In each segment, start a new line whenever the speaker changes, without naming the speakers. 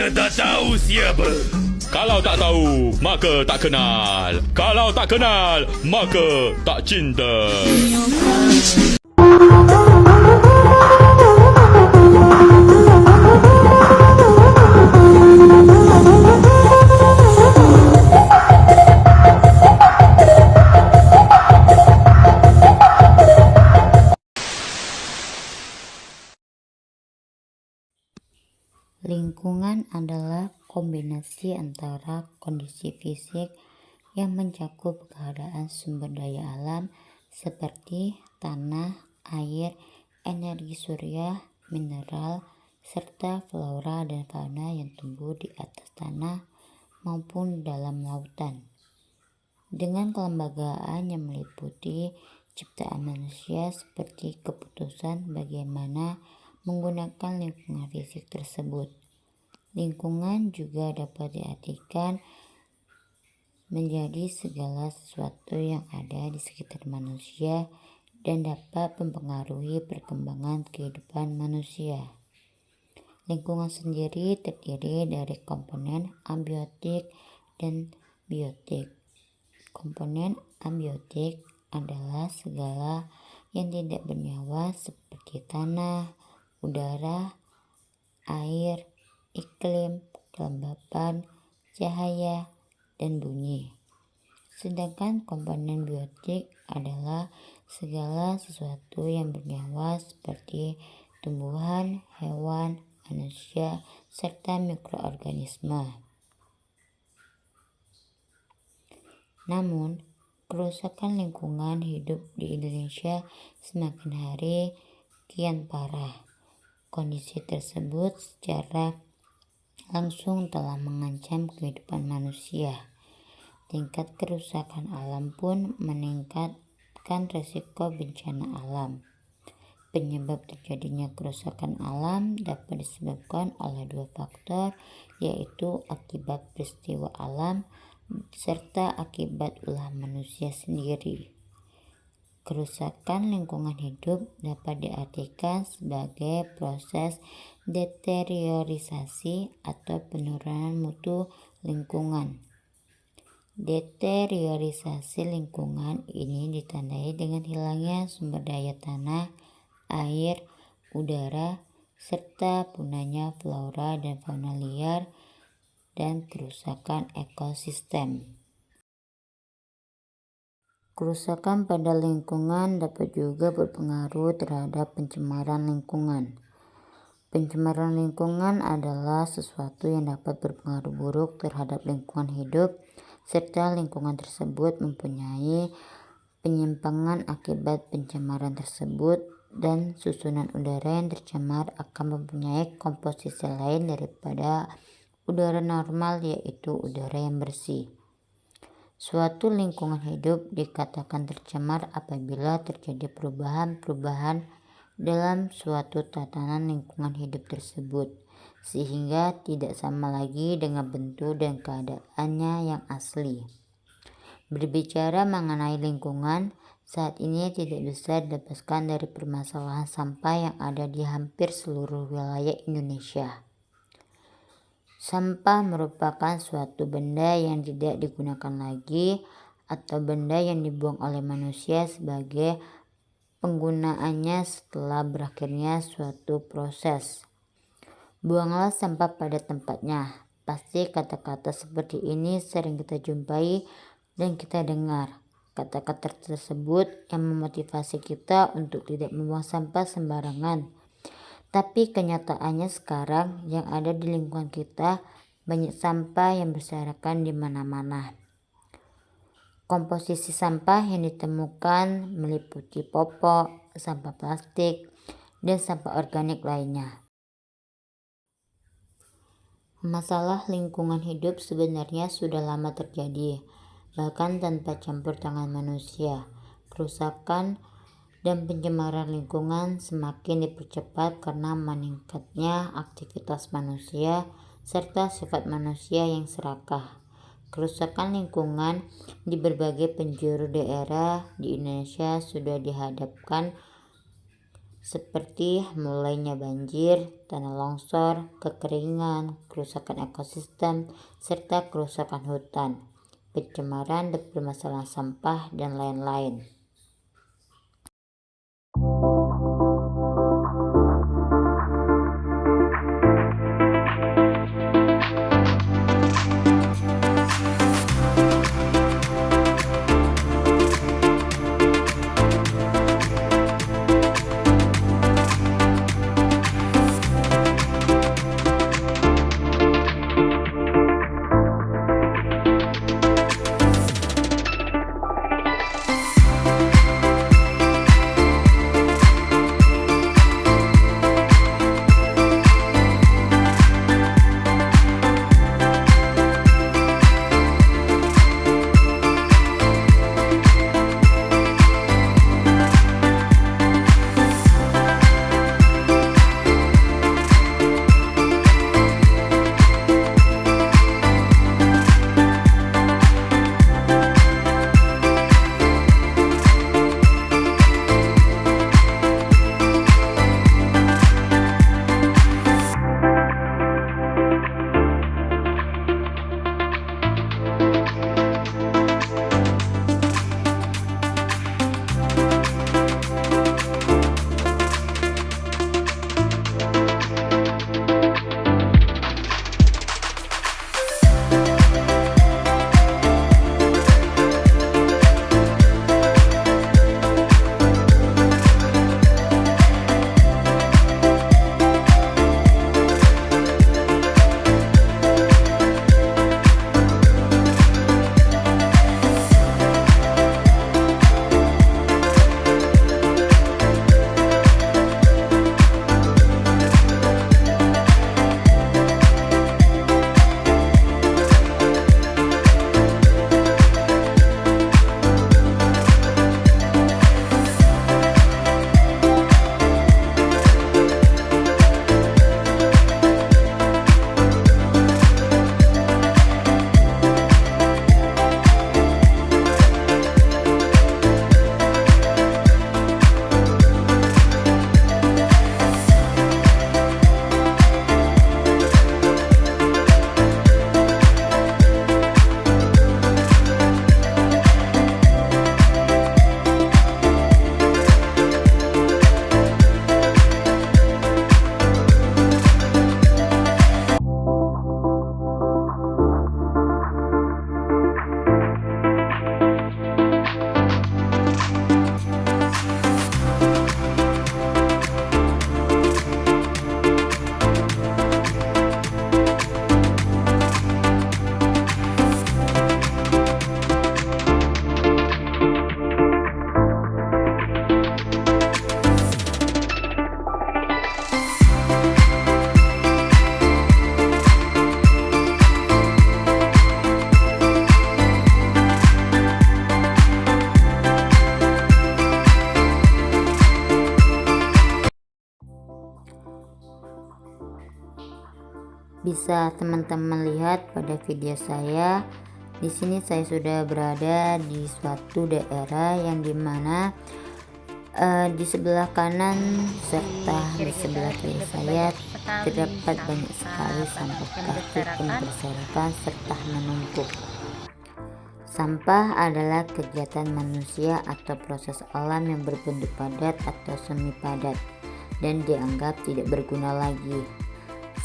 Anda tak tahu siapa?
Kalau tak tahu, maka tak kenal. Kalau tak kenal, maka tak cinta.
Lingkungan adalah kombinasi antara kondisi fisik yang mencakup keadaan sumber daya alam seperti tanah, air, energi surya, mineral, serta flora dan fauna yang tumbuh di atas tanah maupun dalam lautan. Dengan kelembagaan yang meliputi ciptaan manusia seperti keputusan bagaimana menggunakan lingkungan fisik tersebut. Lingkungan juga dapat diartikan menjadi segala sesuatu yang ada di sekitar manusia dan dapat mempengaruhi perkembangan kehidupan manusia. Lingkungan sendiri terdiri dari komponen abiotik dan biotik. Komponen abiotik adalah segala yang tidak bernyawa seperti tanah, udara, air, iklim, kelembapan, cahaya, dan bunyi. Sedangkan komponen biotik adalah segala sesuatu yang bernyawa seperti tumbuhan, hewan, manusia, serta mikroorganisme. Namun, kerusakan lingkungan hidup di Indonesia semakin hari kian parah. Kondisi tersebut secara langsung telah mengancam kehidupan manusia. Tingkat kerusakan alam pun meningkatkan risiko bencana alam. Penyebab terjadinya kerusakan alam dapat disebabkan oleh dua faktor, yaitu akibat peristiwa alam serta akibat ulah manusia sendiri. Kerusakan lingkungan hidup dapat diartikan sebagai proses deteriorisasi atau penurunan mutu lingkungan. Deteriorisasi lingkungan ini ditandai dengan hilangnya sumber daya tanah, air, udara, serta punahnya flora dan fauna liar dan kerusakan ekosistem. Kerusakan pada lingkungan dapat juga berpengaruh terhadap pencemaran lingkungan. Pencemaran lingkungan adalah sesuatu yang dapat berpengaruh buruk terhadap lingkungan hidup, serta lingkungan tersebut mempunyai penyimpangan akibat pencemaran tersebut, dan susunan udara yang tercemar akan mempunyai komposisi lain daripada udara normal, yaitu udara yang bersih. Suatu lingkungan hidup dikatakan tercemar apabila terjadi perubahan-perubahan dalam suatu tatanan lingkungan hidup tersebut, sehingga tidak sama lagi dengan bentuk dan keadaannya yang asli. Berbicara mengenai lingkungan, saat ini tidak bisa dilepaskan dari permasalahan sampah yang ada di hampir seluruh wilayah Indonesia. Sampah merupakan suatu benda yang tidak digunakan lagi atau benda yang dibuang oleh manusia sebagai penggunaannya setelah berakhirnya suatu proses. Buanglah sampah pada tempatnya. Pasti kata-kata seperti ini sering kita jumpai dan kita dengar. Kata-kata tersebut yang memotivasi kita untuk tidak membuang sampah sembarangan. Tapi kenyataannya sekarang yang ada di lingkungan kita banyak sampah yang berserakan di mana-mana. Komposisi sampah yang ditemukan meliputi popok, sampah plastik, dan sampah organik lainnya. Masalah lingkungan hidup sebenarnya sudah lama terjadi, bahkan tanpa campur tangan manusia. Kerusakan dan pencemaran lingkungan semakin dipercepat karena meningkatnya aktivitas manusia serta sifat manusia yang serakah. Kerusakan lingkungan di berbagai penjuru daerah di Indonesia sudah dihadapkan seperti mulainya banjir, tanah longsor, kekeringan, kerusakan ekosistem, serta kerusakan hutan, pencemaran dan permasalahan sampah, dan lain-lain. Bisa teman-teman lihat pada video saya. Di sini saya sudah berada di suatu daerah yang dimana di sebelah kanan serta di sebelah kiri saya terdapat banyak sekali sampah plastik yang berserakan serta menumpuk. Sampah adalah kegiatan manusia atau proses alam yang berbentuk padat atau semi padat dan dianggap tidak berguna lagi.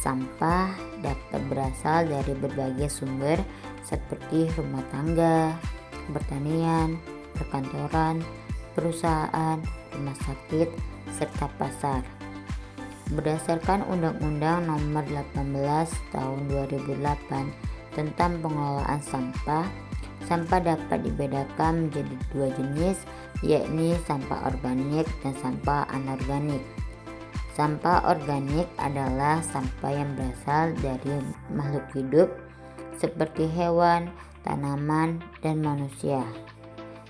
Sampah dapat berasal dari berbagai sumber seperti rumah tangga, pertanian, perkantoran, perusahaan, rumah sakit, serta pasar. Berdasarkan Undang-Undang Nomor 18 Tahun 2008 tentang pengelolaan sampah, sampah dapat dibedakan menjadi dua jenis, yakni sampah organik dan sampah anorganik. Sampah organik adalah sampah yang berasal dari makhluk hidup seperti hewan, tanaman, dan manusia.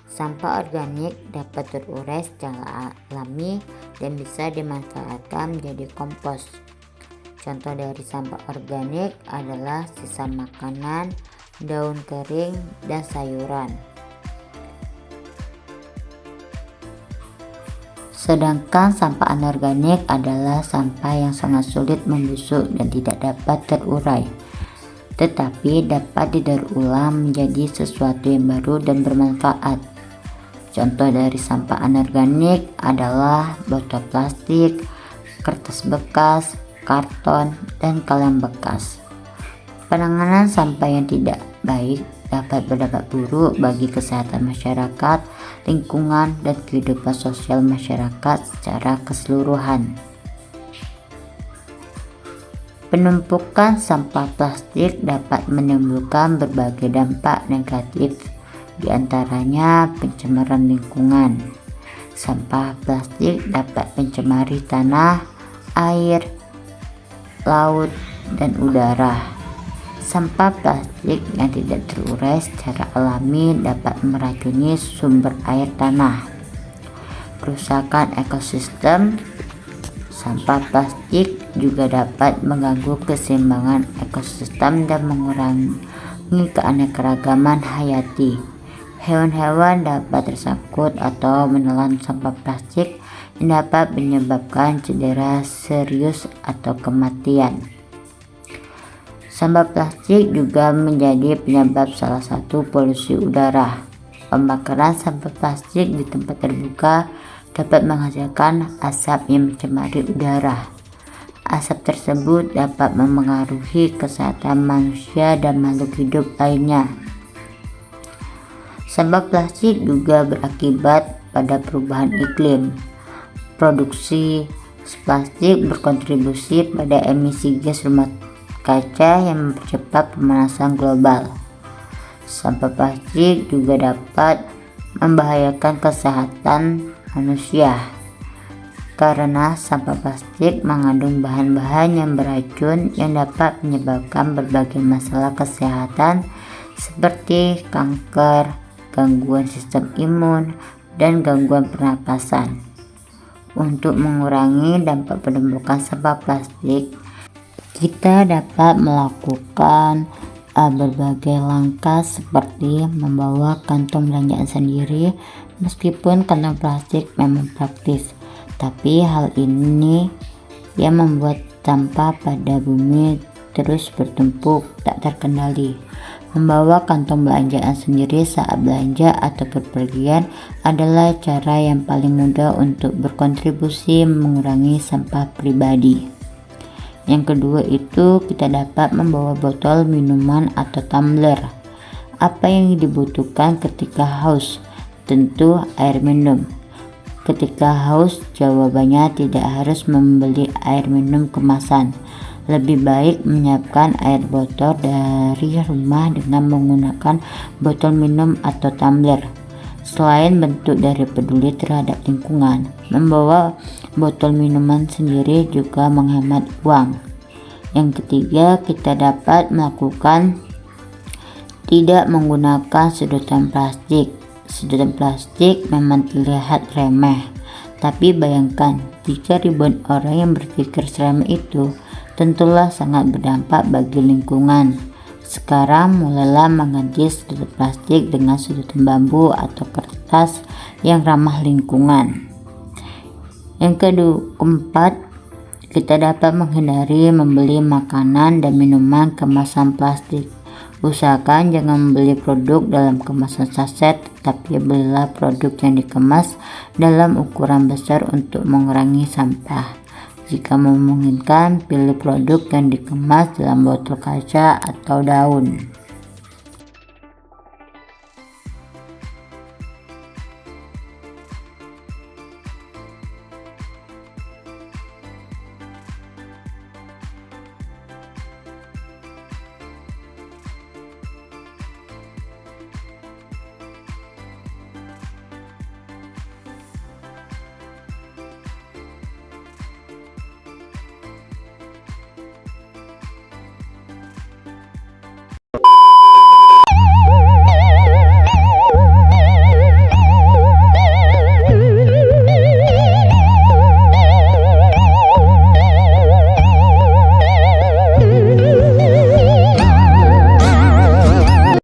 Sampah organik dapat terurai secara alami dan bisa dimanfaatkan menjadi kompos. Contoh dari sampah organik adalah sisa makanan, daun kering, dan sayuran. Sedangkan sampah anorganik adalah sampah yang sangat sulit membusuk dan tidak dapat terurai, tetapi dapat didaur ulang menjadi sesuatu yang baru dan bermanfaat. Contoh dari sampah anorganik adalah botol plastik, kertas bekas, karton, dan kaleng bekas. Penanganan sampah yang tidak baik dapat berdampak buruk bagi kesehatan masyarakat, lingkungan, dan kehidupan sosial masyarakat secara keseluruhan. Penumpukan sampah plastik dapat menimbulkan berbagai dampak negatif, di antaranya pencemaran lingkungan. Sampah plastik dapat mencemari tanah, air, laut, dan udara. Sampah plastik yang tidak terurai secara alami dapat meracuni sumber air tanah. Kerusakan ekosistem. Sampah plastik juga dapat mengganggu keseimbangan ekosistem dan mengurangi keanekaragaman hayati. Hewan-hewan dapat tersangkut atau menelan sampah plastik yang dapat menyebabkan cedera serius atau kematian. Sampah plastik juga menjadi penyebab salah satu polusi udara. Pembakaran sampah plastik di tempat terbuka dapat menghasilkan asap yang mencemari udara. Asap tersebut dapat memengaruhi kesehatan manusia dan makhluk hidup lainnya. Sampah plastik juga berakibat pada perubahan iklim. Produksi plastik berkontribusi pada emisi gas rumah kaca yang mempercepat pemanasan global. Sampah plastik juga dapat membahayakan kesehatan manusia karena sampah plastik mengandung bahan-bahan yang beracun yang dapat menyebabkan berbagai masalah kesehatan seperti kanker, gangguan sistem imun, dan gangguan pernapasan. Untuk mengurangi dampak penumpukan sampah plastik, kita dapat melakukan berbagai langkah seperti membawa kantong belanjaan sendiri. Meskipun kantong plastik memang praktis, tapi hal ini yang membuat sampah pada bumi terus bertumpuk tak terkendali. Membawa kantong belanjaan sendiri saat belanja atau berpergian adalah cara yang paling mudah untuk berkontribusi mengurangi sampah pribadi. Yang kedua itu kita dapat membawa botol minuman atau tumbler. Apa yang dibutuhkan ketika haus? Tentu air minum. Ketika haus, jawabannya tidak harus membeli air minum kemasan. Lebih baik menyiapkan air botol dari rumah dengan menggunakan botol minum atau tumbler. Selain bentuk dari peduli terhadap lingkungan, membawa botol minuman sendiri juga menghemat uang. Yang ketiga, kita dapat melakukan tidak menggunakan sedotan plastik. Sedotan plastik memang terlihat remeh, tapi bayangkan jika ribuan orang yang berpikir seremeh itu, tentulah sangat berdampak bagi lingkungan. Sekarang mulailah mengganti sedotan plastik dengan sedotan bambu atau kertas yang ramah lingkungan. Yang keempat, kita dapat menghindari membeli makanan dan minuman kemasan plastik. Usahakan jangan membeli produk dalam kemasan saset, tetapi belilah produk yang dikemas dalam ukuran besar untuk mengurangi sampah. Jika memungkinkan, pilih produk yang dikemas dalam botol kaca atau daun.